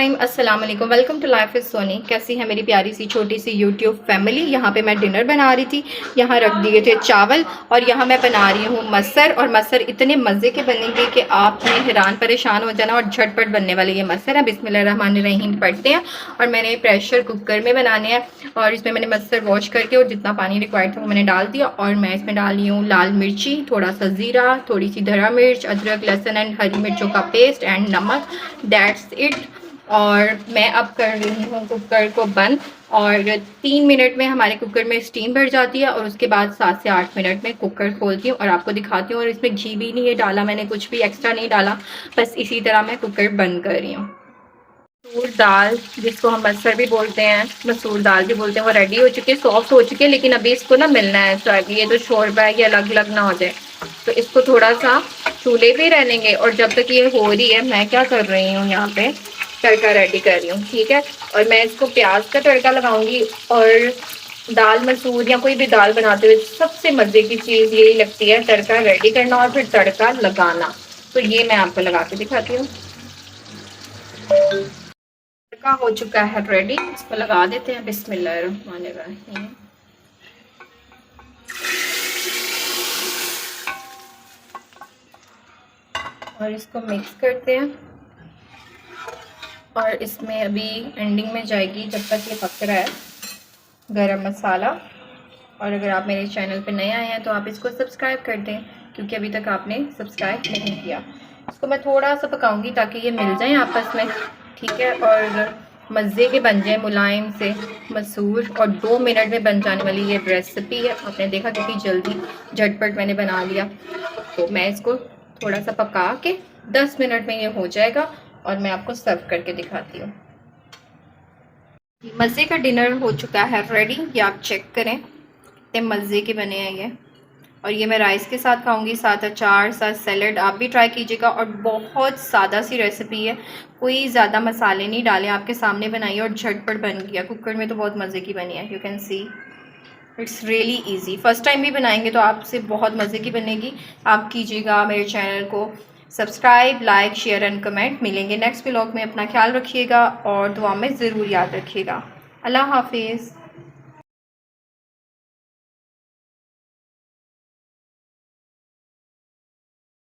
Time अस्सलाम वालेकुम, welcome to life is Soni. कैसी है मेरी प्यारी सी छोटी सी यूट्यूब फैमिली। यहाँ पे मैं डिनर बना रही थी। यहाँ रख दिए थे चावल और यहाँ मैं बना रही हूँ मसर। और मसर इतने मज़े के बनेंगे कि आपने हैरान परेशान हो जाना। और झटपट बनने वाले ये मसर है। बिस्मिल्लाहिर्रहमानिर्रहीम पढ़ते हैं। और मैंने प्रेशर कुकर में बनाने हैं और इसमें मैंने मसर वॉश करके और जितना पानी रिक्वायर्ड था वो मैंने डाल दिया। और मैं इसमें डाल रही हूँ लाल मिर्ची, थोड़ा सा ज़ीरा, थोड़ी सी धरा मिर्च, अदरक, लहसुन एंड हरी मिर्चों का पेस्ट एंड नमक। That's it. और मैं अब कर रही हूँ कुकर को बंद। और 3 मिनट में हमारे कुकर में स्टीम भर जाती है। और उसके बाद 7 से 8 मिनट में कुकर खोलती हूँ और आपको दिखाती हूँ। और इसमें घी भी नहीं है डाला मैंने, कुछ भी एक्स्ट्रा नहीं डाला, बस इसी तरह मैं कुकर बंद कर रही हूँ। मसूर दाल, जिसको हम मसर भी बोलते हैं, मसूर दाल भी बोलते हैं, वो रेडी हो चुकी है, सॉफ्ट हो चुकी है। लेकिन अभी इसको ना मिलना है, तो ये जो शोरबा है ये अलग अलग ना हो जाए, तो इसको थोड़ा सा चूल्हे पे रहेंगे। और जब तक ये हो रही है मैं क्या कर रही हूँ, यहाँ पे तड़का रेडी कर रही हूँ, ठीक है। और मैं इसको प्याज का तड़का लगाऊंगी। और दाल मसूर या कोई भी दाल बनाते हुए सबसे मज़े की चीज़ यही लगती है, तड़का रेडी करना और फिर तड़का लगाना। तो ये मैं आपको लगा के दिखाती हूँ। तड़का हो चुका है रेडी, इसको लगा देते हैं। बिस्मिल्लाहिर्रहमानिर्रहीम। और इसको मिक्स करते हैं। और इसमें अभी एंडिंग में जाएगी, जब तक ये पक रहा है, गरम मसाला। और अगर आप मेरे चैनल पे नए आए हैं तो आप इसको सब्सक्राइब कर दें, क्योंकि अभी तक आपने सब्सक्राइब नहीं किया। इसको मैं थोड़ा सा पकाऊंगी ताकि ये मिल जाए आपस में, ठीक है। और मज़े के बन जाए मुलायम से मसूर। और 2 मिनट में बन जाने वाली ये रेसिपी है। आपने देखा कितनी जल्दी झटपट मैंने बना लिया। तो मैं इसको थोड़ा सा पका के 10 मिनट में ये हो जाएगा और मैं आपको सर्व करके दिखाती हूँ। मज़े का डिनर हो चुका है रेडी, ये आप चेक करें, कितने मज़े के बने हैं ये। और ये मैं राइस के साथ खाऊंगी, साथ अचार, साथ सैलड। आप भी ट्राई कीजिएगा। और बहुत सादा सी रेसिपी है, कोई ज़्यादा मसाले नहीं डाले, आपके सामने बनाई और झटपट बन गया। कुकर में तो बहुत मज़े की बनी है, you can see it's really easy. First time भी बनाएंगे तो आपसे बहुत मज़े की बनेगी। आप कीजिएगा मेरे चैनल को subscribe, like, share and comment. मिलेंगे नेक्स्ट व्लॉग में। अपना ख्याल रखिएगा और दुआ में ज़रूर याद रखिएगा। अल्लाह हाफिज़।